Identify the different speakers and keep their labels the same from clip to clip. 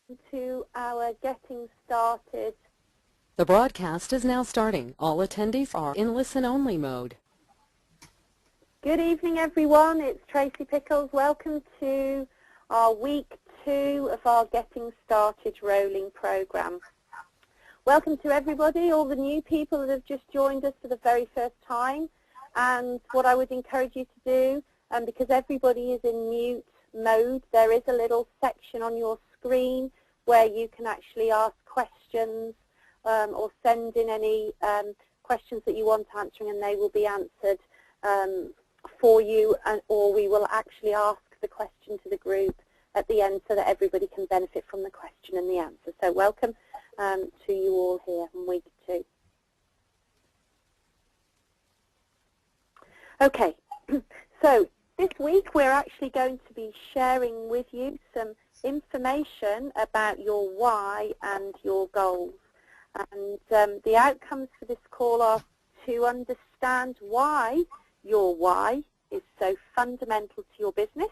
Speaker 1: To our Getting Started.
Speaker 2: The broadcast is now starting. All attendees are in listen-only mode.
Speaker 1: Good evening, everyone. It's Tracy Pickles. Welcome to our week 2 of our Getting Started rolling program. Welcome to everybody, all the new people that have just joined us for the very first time. And what I would encourage you to do, because everybody is in mute mode, there is a little section on your screen where you can actually ask questions or send in any questions that you want answering, and they will be answered for you, or we will actually ask the question to the group at the end so that everybody can benefit from the question and the answer. So welcome to you all here in week 2. Okay, so this week we're actually going to be sharing with you some information about your why and your goals. And the outcomes for this call are to understand why your why is so fundamental to your business,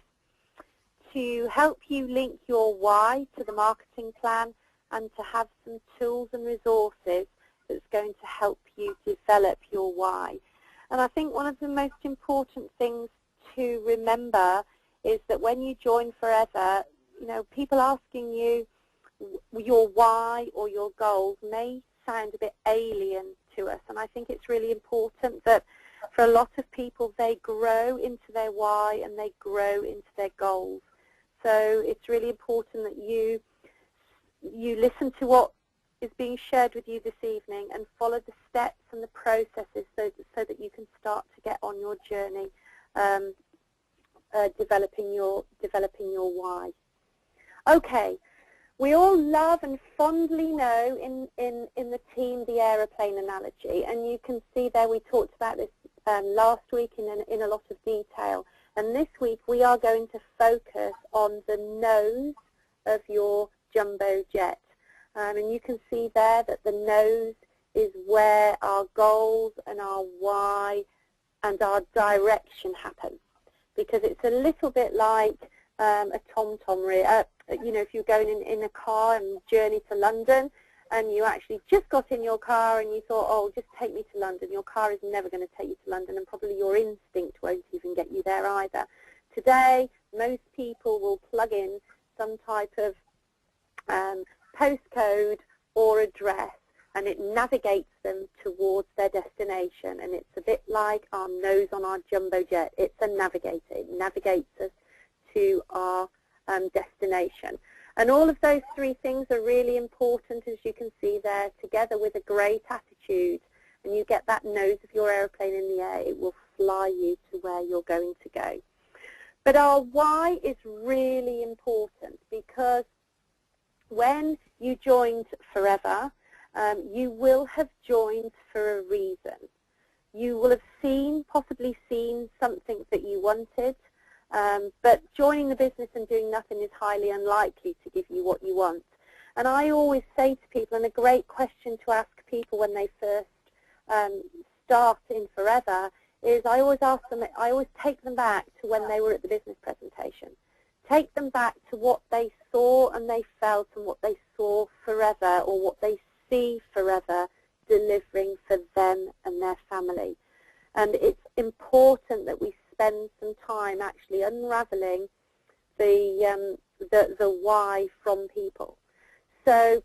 Speaker 1: to help you link your why to the marketing plan, and to have some tools and resources that's going to help you develop your why. And I think one of the most important things to remember is that when you join Forever, you know, people asking you your why or your goals may sound a bit alien to us, and I think it's really important that for a lot of people they grow into their why and they grow into their goals. So it's really important that you listen to what is being shared with you this evening and follow the steps and the processes so that you can start to get on your journey developing your why. Okay, we all love and fondly know in the team the aeroplane analogy, and you can see there we talked about this last week in a lot of detail. And this week we are going to focus on the nose of your jumbo jet. And you can see there that the nose is where our goals and our why and our direction happen, because it's a little bit like a tom-tom. You know, if you're going in a car and journey to London, and you actually just got in your car and you thought, oh, just take me to London. Your car is never going to take you to London, and probably your instinct won't even get you there either. Today, most people will plug in some type of postcode or address, and it navigates them towards their destination. And it's a bit like our nose on our jumbo jet. It's a navigator. It navigates us to our destination. And all of those 3 things are really important, as you can see there, together with a great attitude. And you get that nose of your aeroplane in the air, it will fly you to where you're going to go. But our why is really important, because when you joined Forever, you will have joined for a reason. You will have possibly seen something that you wanted, but joining the business and doing nothing is highly unlikely to give you what you want. And I always say to people, and a great question to ask people when they first start in Forever, is I always take them back to when they were at the business presentation. Take them back to what they saw and they felt, and what they saw Forever, or what they see Forever delivering for them and their family. And it's important that we spend some time actually unraveling the why from people. So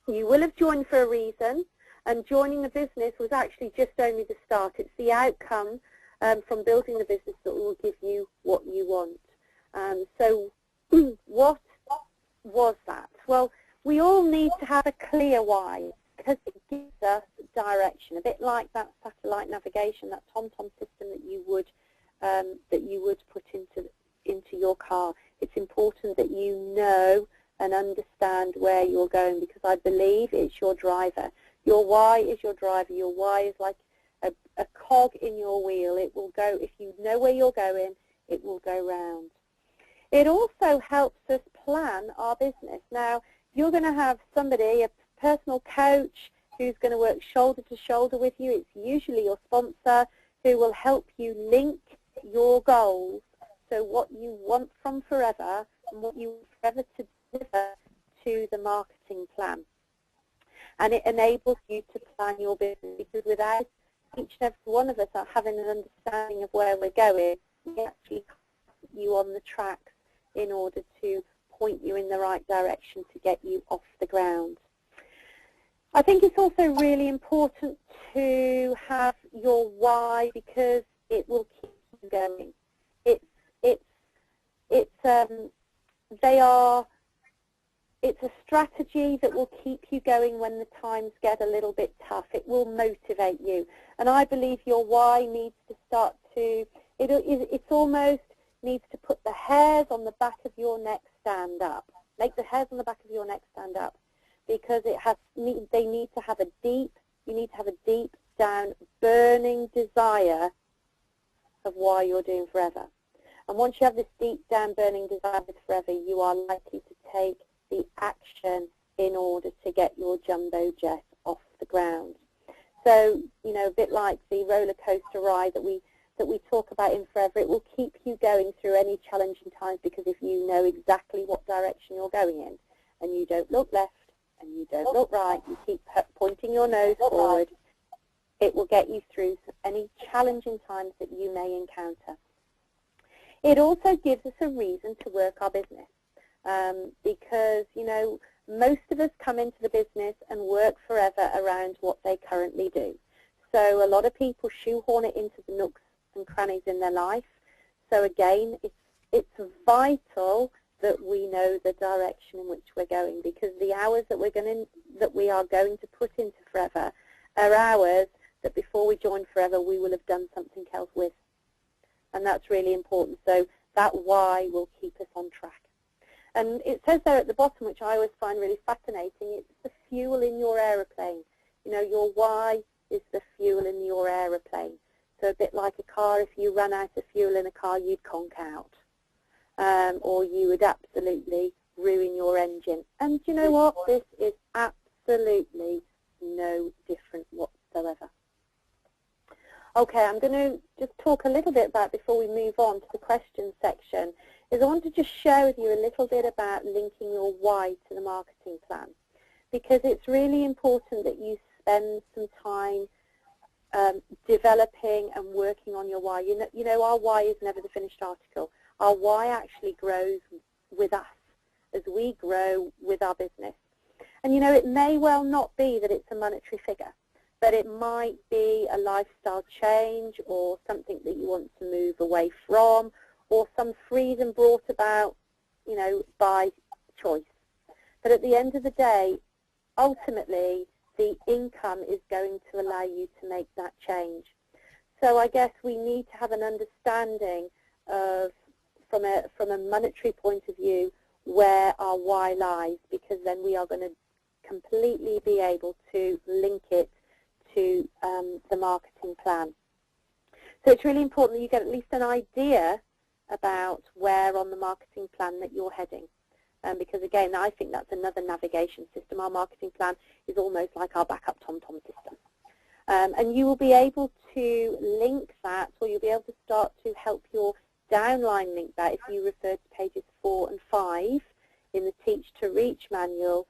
Speaker 1: you will have joined for a reason, and joining the business was actually just only the start. It's the outcome from building the business that will give you what you want. So what was that? Well, we all need to have a clear why, because it gives us direction, a bit like that satellite navigation, that tom-tom system that you would put into your car. It's important that you know and understand where you're going, because I believe it's your driver. Your why is your driver. Your why is like a cog in your wheel. It will go, if you know where you're going, it will go round. It also helps us plan our business. Now, you're going to have somebody, a personal coach, who's going to work shoulder to shoulder with you. It's usually your sponsor, who will help you link your goals, so what you want from Forever and what you want Forever to deliver into the marketing plan. And it enables you to plan your business, because without each and every one of us are having an understanding of where we're going, we actually put you on the tracks in order to point you in the right direction to get you off the ground. I think it's also really important to have your why, because it will keep you going. It's a strategy that will keep you going when the times get a little bit tough. It will motivate you. And I believe your why needs to start to, it's almost needs to put the hairs on the back of your neck stand up. Make the hairs on the back of your neck stand up, because they need to have you need to have a deep down burning desire of why you're doing forever. And once you have this deep down burning desire with forever, you are likely to take the action in order to get your jumbo jet off the ground. So, you know, a bit like the roller coaster ride that we talk about in Forever, it will keep you going through any challenging times, because if you know exactly what direction you're going in, and you don't look left and you don't look right, you keep pointing your nose forward, it will get you through any challenging times that you may encounter. It also gives us a reason to work our business. Because, you know, most of us come into the business and work forever around what they currently do. So a lot of people shoehorn it into the nooks and crannies in their life. So again, it's vital that we know the direction in which we're going, because the hours that we are going to put into forever are hours that before we join forever we will have done something else with. And that's really important. So that why will keep us on track. And it says there at the bottom, which I always find really fascinating, it's the fuel in your aeroplane. You know, your why is the fuel in your aeroplane. So a bit like a car, if you ran out of fuel in a car, you'd conk out. Or you would absolutely ruin your engine. And you know what? This is absolutely no different whatsoever. Okay, I'm going to just talk a little bit about, before we move on to the question section, is I want to just share with you a little bit about linking your why to the marketing plan, because it's really important that you spend some time developing and working on your why. You know, our why is never the finished article. Our why actually grows with us as we grow with our business. And you know, it may well not be that it's a monetary figure, but it might be a lifestyle change, or something that you want to move away from, or some freedom brought about, you know, by choice. But at the end of the day, ultimately, the income is going to allow you to make that change. So I guess we need to have an understanding of, from a monetary point of view, where our why lies, because then we are going to completely be able to link it to the marketing plan. So it's really important that you get at least an idea about where on the marketing plan that you're heading. Because again, I think that's another navigation system. Our marketing plan is almost like our backup TomTom system. And you will be able to link that, or you'll be able to start to help your downline link that if you refer to pages 4 and 5 in the Teach to Reach manual,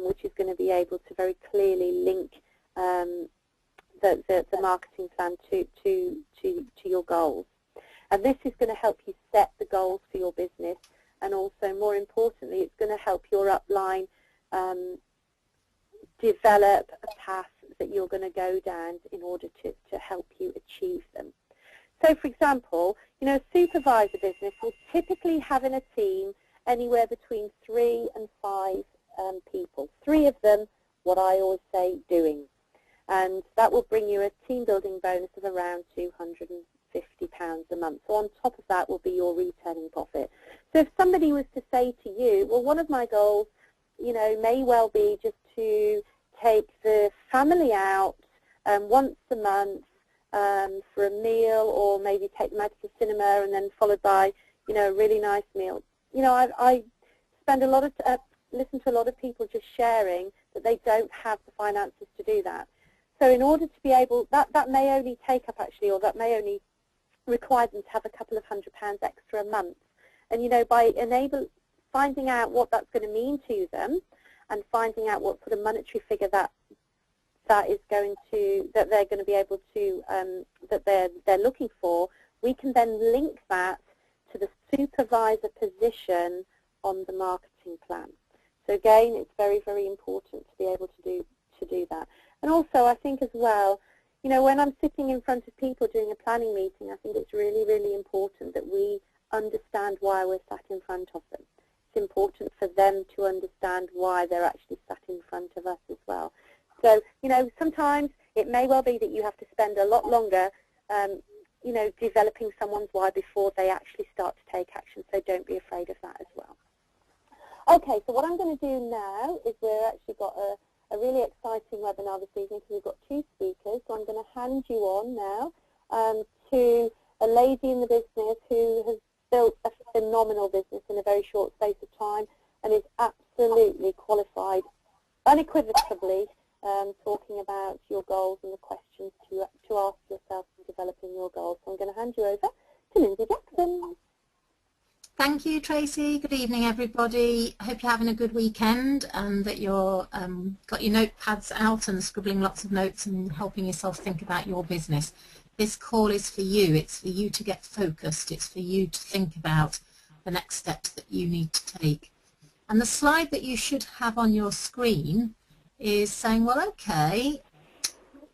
Speaker 1: which is going to be able to very clearly link the marketing plan to your goals. And this is going to help you set the goals for your business, and also, more importantly, it's going to help your upline develop a path that you're going to go down in order to help you achieve them. So, for example, you know, a supervisor business will typically have in a team anywhere between 3 and 5 people. 3 of them, what I always say, doing. And that will bring you a team building bonus of around £250 a month. So on top of that will be your returning profit. So if somebody was to say to you, well, one of my goals, you know, may well be just to take the family out once a month for a meal, or maybe take them out to the cinema and then followed by, you know, a really nice meal. You know, I spend a lot of listen to a lot of people just sharing that they don't have the finances to do that. So in order to be able, that may only take up actually, or that may only require them to have a couple of £100 extra a month. And you know, by finding out what that's going to mean to them and finding out what sort of monetary figure that they're going to be able to that they're looking for, we can then link that to the supervisor position on the marketing plan. So again, it's very, very important to be able to do that. And also, I think as well, you know, when I'm sitting in front of people doing a planning meeting, I think it's really, really important that we understand why we're sat in front of them. It's important for them to understand why they're actually sat in front of us as well. So, you know, sometimes it may well be that you have to spend a lot longer, you know, developing someone's why before they actually start to take action. So don't be afraid of that as well. Okay, so what I'm going to do now is we've actually got a really exciting webinar this evening because we've got 2 speakers. So I'm going to hand you on now to a lady in the business who has built a phenomenal business in a very short space of time and is absolutely qualified, unequivocally, talking about your goals and the questions to ask yourself in developing your goals. So I'm going to hand you over to Lindsay Jackson.
Speaker 3: Thank you, Tracy. Good evening, everybody. I hope you're having a good weekend and that you're got your notepads out and scribbling lots of notes and helping yourself think about your business. This call is for you. It's for you to get focused. It's for you to think about the next steps that you need to take. And the slide that you should have on your screen is saying, well, okay,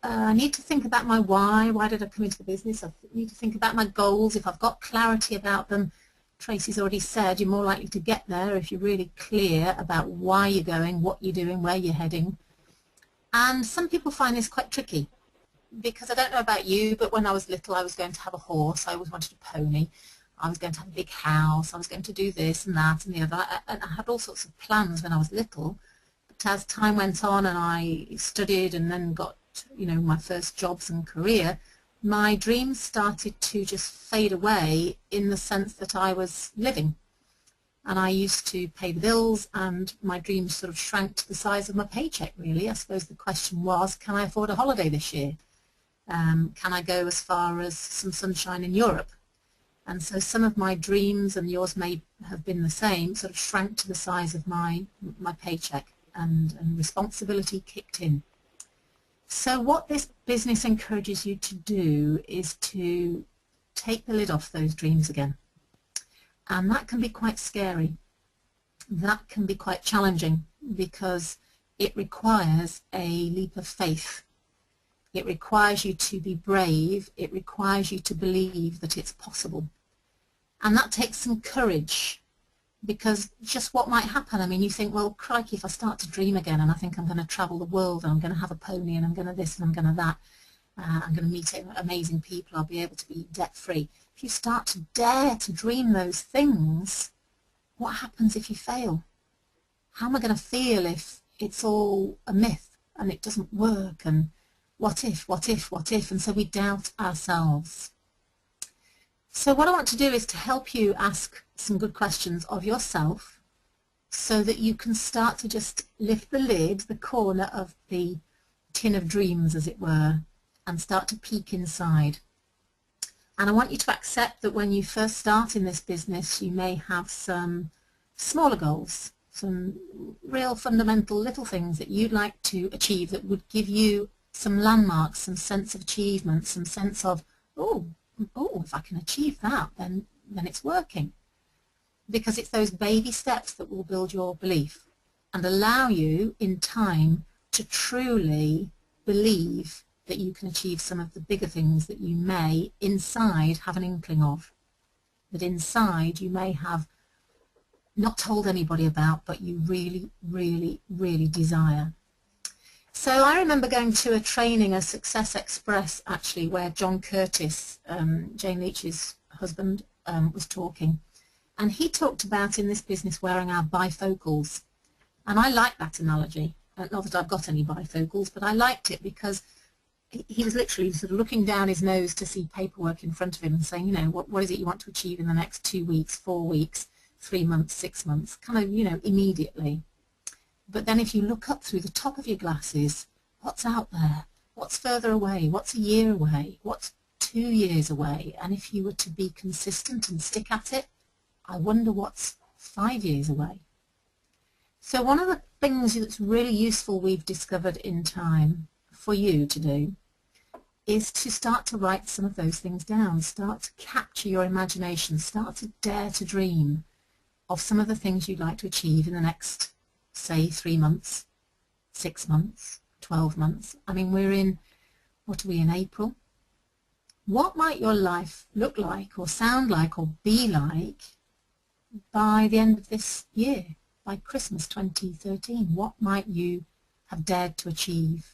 Speaker 3: I need to think about my why. Why did I come into the business? I need to think about my goals. If I've got clarity about them, Tracy's already said you're more likely to get there if you're really clear about why you're going, what you're doing, where you're heading. And some people find this quite tricky because I don't know about you, but when I was little I was going to have a horse, I always wanted a pony, I was going to have a big house, I was going to do this and that and the other, and I had all sorts of plans when I was little. But as time went on and I studied and then got, you know, my first jobs and career, my dreams started to just fade away in the sense that I was living. And I used to pay the bills and my dreams sort of shrank to the size of my paycheck, really. I suppose the question was, can I afford a holiday this year? Can I go as far as some sunshine in Europe? And so some of my dreams, and yours may have been the same, sort of shrank to the size of my paycheck, and responsibility kicked in. So what this business encourages you to do is to take the lid off those dreams again. And that can be quite scary. That can be quite challenging because it requires a leap of faith. It requires you to be brave. It requires you to believe that it's possible. And that takes some courage, because just what might happen, I mean, you think, well, crikey, if I start to dream again and I think I'm going to travel the world and I'm going to have a pony and I'm going to this and I'm going to that, I'm going to meet amazing people, I'll be able to be debt-free. If you start to dare to dream those things, what happens if you fail? How am I going to feel if it's all a myth and it doesn't work, and what if, what if, what if? And so we doubt ourselves. So what I want to do is to help you ask some good questions of yourself so that you can start to just lift the lid, the corner of the tin of dreams, as it were, and start to peek inside. And I want you to accept that when you first start in this business, you may have some smaller goals, some real fundamental little things that you'd like to achieve that would give you some landmarks, some sense of achievement, some sense of, oh, if I can achieve that, then it's working. Because it's those baby steps that will build your belief and allow you in time to truly believe that you can achieve some of the bigger things that you may inside have an inkling of, that inside you may have not told anybody about, but you really, really, really desire. So I remember going to a training, a Success Express actually, where John Curtis, Jane Leach's husband, was talking. And he talked about in this business wearing our bifocals. And I like that analogy. Not that I've got any bifocals, but I liked it because he was literally sort of looking down his nose to see paperwork in front of him and saying, you know, what is it you want to achieve in the next 2 weeks, 4 weeks, 3 months, 6 months, kind of, you know, immediately. But then if you look up through the top of your glasses, what's out there? What's further away? What's a year away? What's 2 years away? And if you were to be consistent and stick at it, I wonder what's 5 years away. So one of the things that's really useful we've discovered in time for you to do is to start to write some of those things down, start to capture your imagination, start to dare to dream of some of the things you'd like to achieve in the next, say, 3 months, 6 months, 12 months. I mean, we're in, what are we, in April? What might your life look like or sound like or be like by the end of this year, by Christmas 2013? What might you have dared to achieve?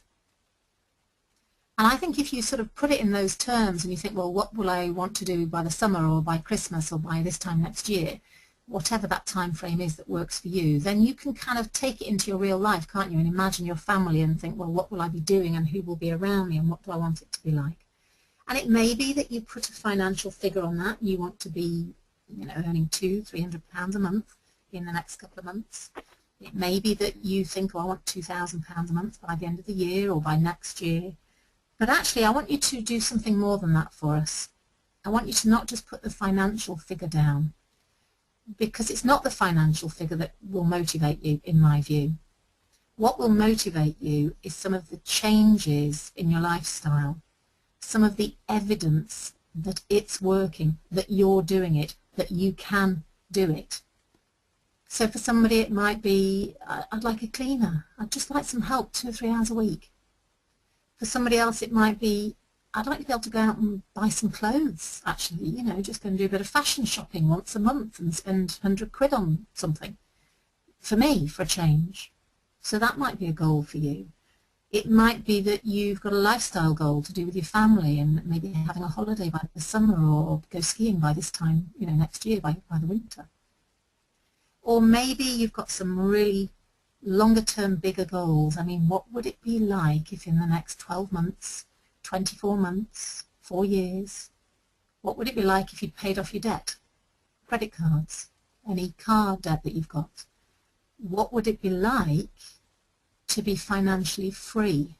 Speaker 3: And I think if you sort of put it in those terms and you think, well, what will I want to do by the summer or by Christmas or by this time next year, whatever that time frame is that works for you, then you can kind of take it into your real life, can't you, and imagine your family and think, well, what will I be doing and who will be around me and what do I want it to be like? And it may be that you put a financial figure on that. You want to be, earning £200–300 a month in the next couple of months. It may be that you think, oh, I want £2,000 a month by the end of the year or by next year. But actually, I want you to do something more than that for us. I want you to not just put the financial figure down, because it's not the financial figure that will motivate you, in my view. What will motivate you is some of the changes in your lifestyle, some of the evidence that it's working, that you're doing it, that you can do it. So for somebody it might be, I'd like a cleaner, I'd just like some help 2 or 3 hours a week. For somebody else it might be, I'd like to be able to go out and buy some clothes, actually, just go and do a bit of fashion shopping once a month and spend 100 quid on something. For me, for a change. So that might be a goal for you. It might be that you've got a lifestyle goal to do with your family and maybe having a holiday by the summer or go skiing by this time, next year, by the winter. Or maybe you've got some really longer term, bigger goals. I mean, what would it be like if in the next 12 months, 24 months, 4 years, what would it be like if you'd paid off your debt? Credit cards, any car debt that you've got. What would it be like to be financially free?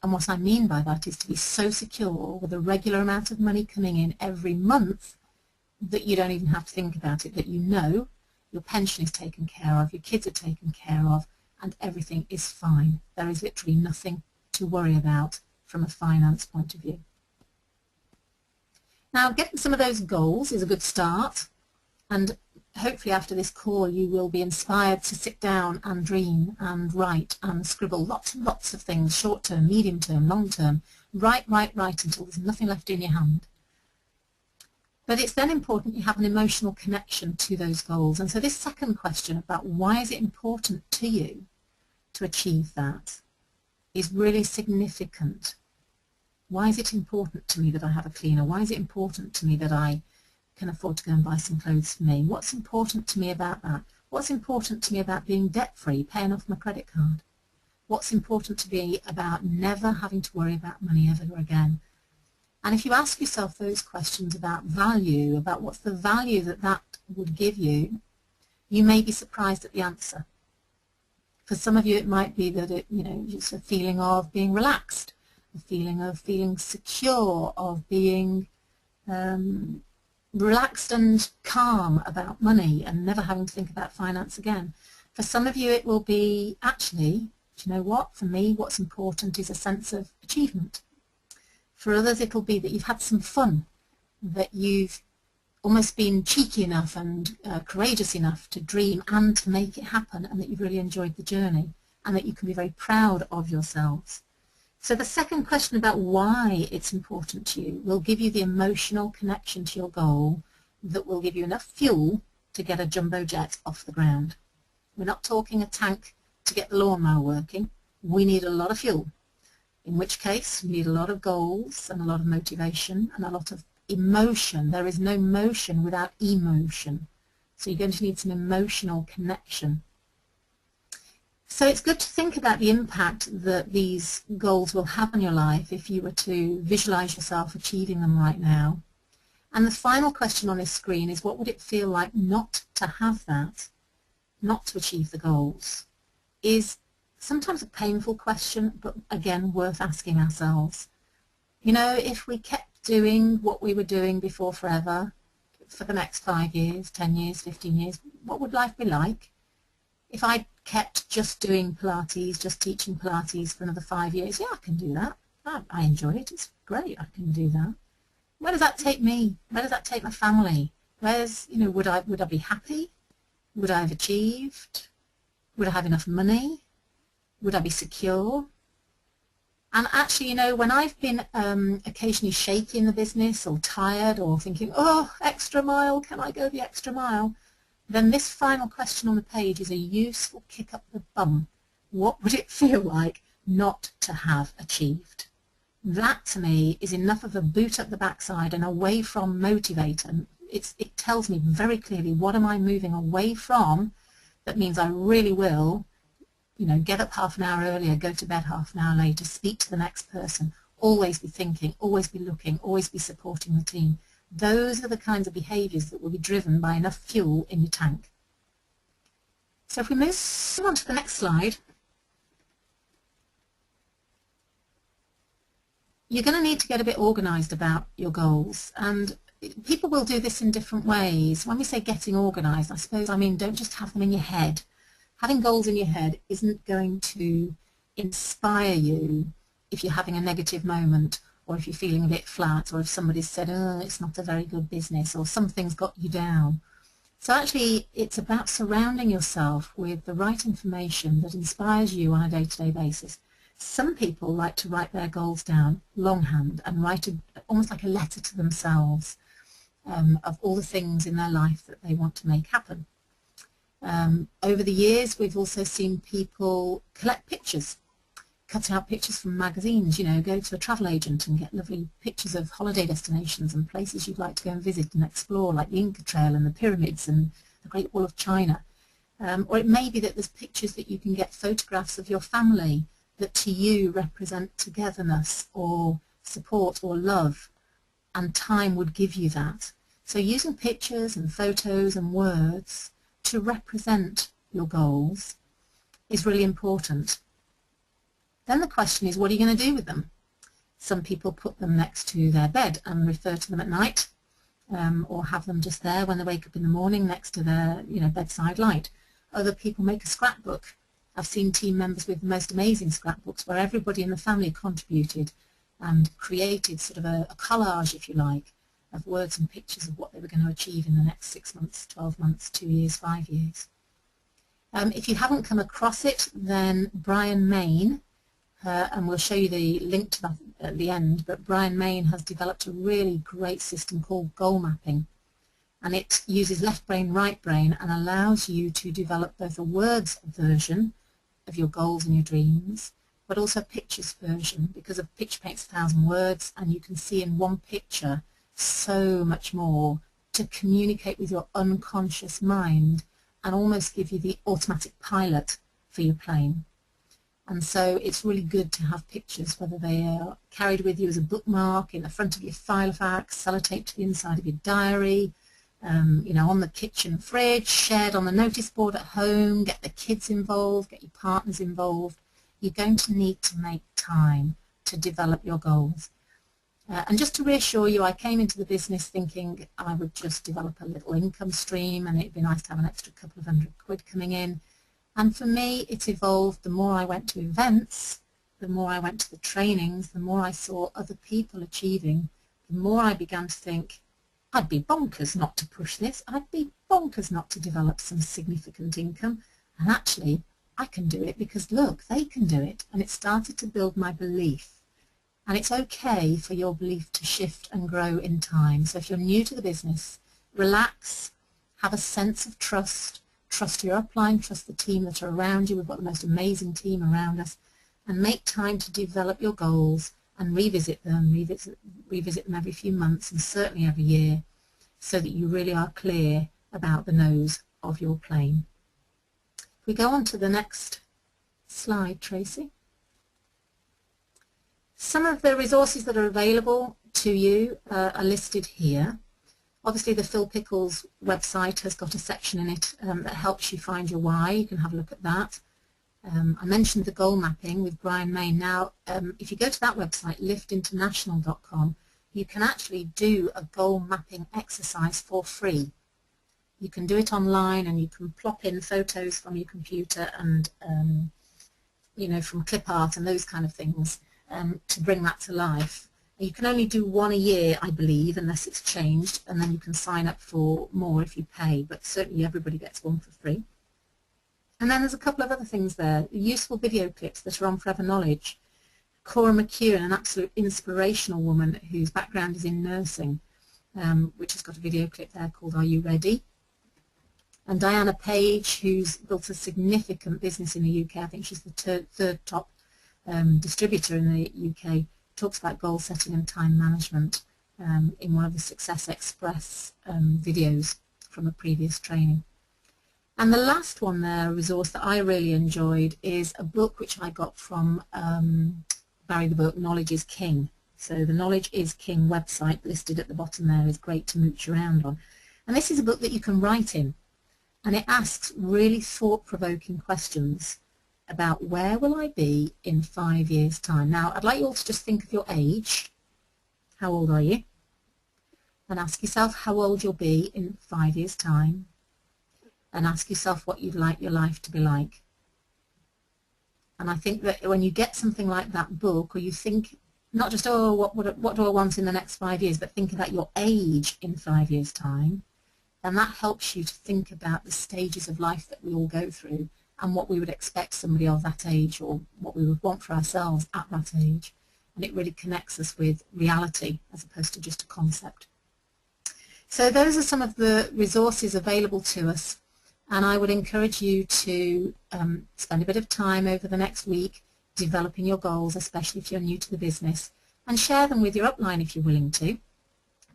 Speaker 3: And what I mean by that is to be so secure with a regular amount of money coming in every month that you don't even have to think about it, that you know your pension is taken care of, your kids are taken care of, and everything is fine. There is literally nothing to worry about from a finance point of view. Now, getting some of those goals is a good start, and hopefully after this call you will be inspired to sit down and dream and write and scribble lots and lots of things, short term, medium term, long term. Write until there's nothing left in your hand. But it's then important you have an emotional connection to those goals. And so this second question about why is it important to you to achieve that is really significant. Why is it important to me that I have a cleaner? Why is it important to me that I can afford to go and buy some clothes for me? What's important to me about that? What's important to me about being debt-free, paying off my credit card? What's important to me about never having to worry about money ever again? And if you ask yourself those questions about value, about what's the value that that would give you, you may be surprised at the answer. For some of you it might be that it's a feeling of being relaxed, a feeling of feeling secure, of being relaxed and calm about money and never having to think about finance again. For some of you it will be, actually, do you know what, for me what's important is a sense of achievement. For others it'll be that you've had some fun, that you've almost been cheeky enough and courageous enough to dream and to make it happen, and that you've really enjoyed the journey and that you can be very proud of yourselves. So the second question about why it's important to you will give you the emotional connection to your goal that will give you enough fuel to get a jumbo jet off the ground. We're not talking a tank to get the lawnmower working. We need a lot of fuel. In which case, you need a lot of goals and a lot of motivation and a lot of emotion. There is no motion without emotion. So you're going to need some emotional connection. So it's good to think about the impact that these goals will have on your life if you were to visualize yourself achieving them right now. And the final question on this screen is, what would it feel like not to have that, not to achieve the goals? Is sometimes a painful question, but again worth asking ourselves. If we kept doing what we were doing before forever, for the next 5 years, 10 years, 15 years? What would life be like if I kept just doing Pilates, just teaching Pilates for another 5 years? Yeah, I can do that. I enjoy it. It's great. I can do that. Where does that take me? Where does that take my family? Where's, you know, would I be happy? Would I have achieved? Would I have enough money? Would I be secure? And actually, you know, when I've been occasionally shaky in the business or tired or thinking, oh, extra mile, can I go the extra mile? Then this final question on the page is a useful kick up the bum. What would it feel like not to have achieved? That, to me, is enough of a boot up the backside and away from motivator. It tells me very clearly what am I moving away from that means I really will, you know, get up half an hour earlier, go to bed half an hour later, speak to the next person, always be thinking, always be looking, always be supporting the team. Those are the kinds of behaviours that will be driven by enough fuel in your tank. So if we move on to the next slide, you're going to need to get a bit organised about your goals, and people will do this in different ways. When we say getting organised, I suppose I mean don't just have them in your head. Having goals in your head isn't going to inspire you if you're having a negative moment, or if you're feeling a bit flat, or if somebody's said, oh, it's not a very good business, or something's got you down. So actually, it's about surrounding yourself with the right information that inspires you on a day-to-day basis. Some people like to write their goals down longhand and write almost like a letter to themselves of all the things in their life that they want to make happen. Over the years, we've also seen people collect pictures, cut out pictures from magazines, you know, go to a travel agent and get lovely pictures of holiday destinations and places you'd like to go and visit and explore, like the Inca Trail and the pyramids and the Great Wall of China. Or it may be that there's pictures that you can get, photographs of your family that to you represent togetherness or support or love, and time would give you that. So using pictures and photos and words to represent your goals is really important. Then the question is, what are you going to do with them? Some people put them next to their bed and refer to them at night, or have them just there when they wake up in the morning next to their, you know, bedside light. Other people make a scrapbook. I've seen team members with the most amazing scrapbooks where everybody in the family contributed and created sort of a collage, if you like, of words and pictures of what they were going to achieve in the next 6 months, 12 months, 2 years, 5 years. If you haven't come across it, then Brian Main, and we'll show you the link to that at the end, but Brian Main has developed a really great system called goal mapping, and it uses left brain, right brain, and allows you to develop both a words version of your goals and your dreams, but also a pictures version, because a picture paints 1,000 words, and you can see in one picture so much more to communicate with your unconscious mind and almost give you the automatic pilot for your plane. And so it's really good to have pictures, whether they are carried with you as a bookmark in the front of your Filofax, sellotape to the inside of your diary, you know, on the kitchen fridge, shared on the notice board at home, get the kids involved, get your partners involved. You're going to need to make time to develop your goals. And just to reassure you, I came into the business thinking I would just develop a little income stream and it'd be nice to have an extra couple of £100 coming in. And for me, it's evolved. The more I went to events, the more I went to the trainings, the more I saw other people achieving, the more I began to think, I'd be bonkers not to push this. I'd be bonkers not to develop some significant income. And actually, I can do it because, look, they can do it. And it started to build my belief. And it's okay for your belief to shift and grow in time. So if you're new to the business, relax, have a sense of trust, trust your upline, trust the team that are around you. We've got the most amazing team around us. And make time to develop your goals and revisit them every few months and certainly every year, so that you really are clear about the nose of your plane. If we go on to the next slide, Tracy. Some of the resources that are available to you are listed here. Obviously, the Phil Pickles website has got a section in it that helps you find your why. You can have a look at that. I mentioned the goal mapping with Brian Main. Now, if you go to that website, liftinternational.com, you can actually do a goal mapping exercise for free. You can do it online, and you can plop in photos from your computer and you know, from clip art and those kind of things to bring that to life. You can only do one a year, I believe, unless it's changed, and then you can sign up for more if you pay, but certainly everybody gets one for free. And then there's a couple of other things there. Useful video clips that are on Forever Knowledge. Cora McEwen, an absolute inspirational woman whose background is in nursing, which has got a video clip there called Are You Ready? And Diana Page, who's built a significant business in the UK, I think she's the third top distributor in the UK, talks about goal setting and time management in one of the Success Express videos from a previous training. And the last one there, a resource that I really enjoyed, is a book which I got from Barry the Book, Knowledge is King. So the Knowledge is King website listed at the bottom there is great to mooch around on. And this is a book that you can write in, and it asks really thought-provoking questions about where will I be in 5 years' time. Now, I'd like you all to just think of your age. How old are you? And ask yourself how old you'll be in 5 years' time. And ask yourself what you'd like your life to be like. And I think that when you get something like that book, or you think not just, oh, what do I want in the next 5 years, but think about your age in 5 years' time, then that helps you to think about the stages of life that we all go through and what we would expect somebody of that age, or what we would want for ourselves at that age. And it really connects us with reality as opposed to just a concept. So those are some of the resources available to us. And I would encourage you to spend a bit of time over the next week developing your goals, especially if you're new to the business, and share them with your upline if you're willing to.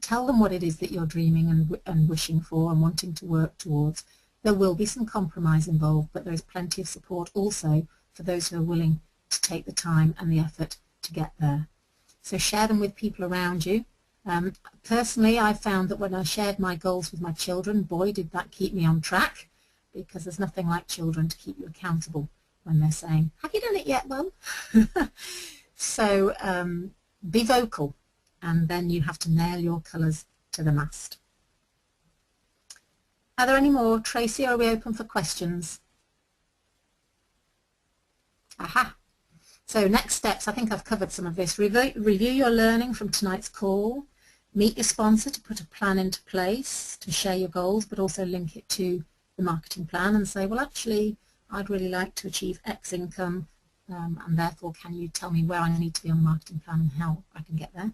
Speaker 3: Tell them what it is that you're dreaming and wishing for and wanting to work towards. There will be some compromise involved, but there is plenty of support also for those who are willing to take the time and the effort to get there. So share them with people around you. Personally, I found that when I shared my goals with my children, boy, did that keep me on track, because there's nothing like children to keep you accountable when they're saying, have you done it yet, Mum? So be vocal, and then you have to nail your colours to the mast. Are there any more, Tracy, or are we open for questions? Aha. So next steps, I think I've covered some of this. Review your learning from tonight's call. Meet your sponsor to put a plan into place to share your goals, but also link it to the marketing plan and say, well, actually, I'd really like to achieve X income, and therefore, can you tell me where I need to be on the marketing plan and how I can get there?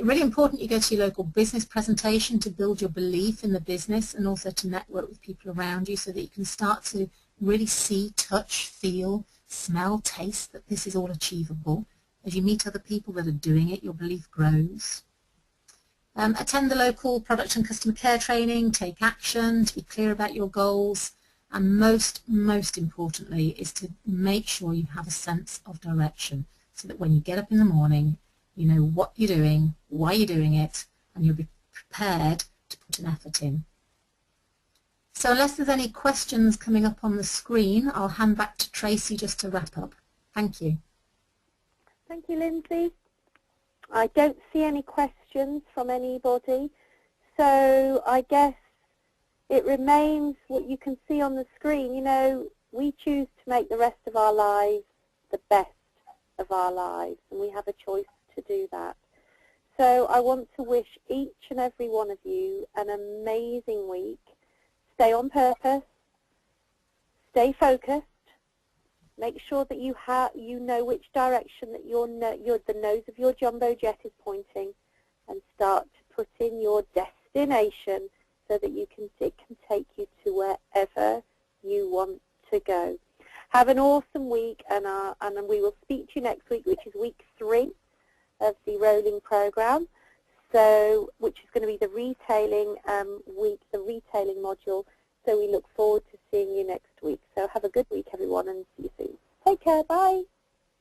Speaker 3: Really important you go to your local business presentation to build your belief in the business, and also to network with people around you so that you can start to really see, touch, feel, smell, taste that this is all achievable. As you meet other people that are doing it, your belief grows. Attend the local product and customer care training, take action, to be clear about your goals, and most importantly is to make sure you have a sense of direction, so that when you get up in the morning, you know what you're doing, why you're doing it, and you'll be prepared to put an effort in. So unless there's any questions coming up on the screen, I'll hand back to Tracy just to wrap up. Thank you.
Speaker 1: Thank you, Lindsay. I don't see any questions from anybody, so I guess it remains what you can see on the screen. You know, we choose to make the rest of our lives the best of our lives, and we have a choice to do that. So I want to wish each and every one of you an amazing week. Stay on purpose, stay focused, make sure that you know which direction that the nose of your jumbo jet is pointing, and start to put in your destination so that it can take you to wherever you want to go. Have an awesome week, and we will speak to you next week, which is week 3 of the rolling program, so which is going to be the retailing week, the retailing module. So we look forward to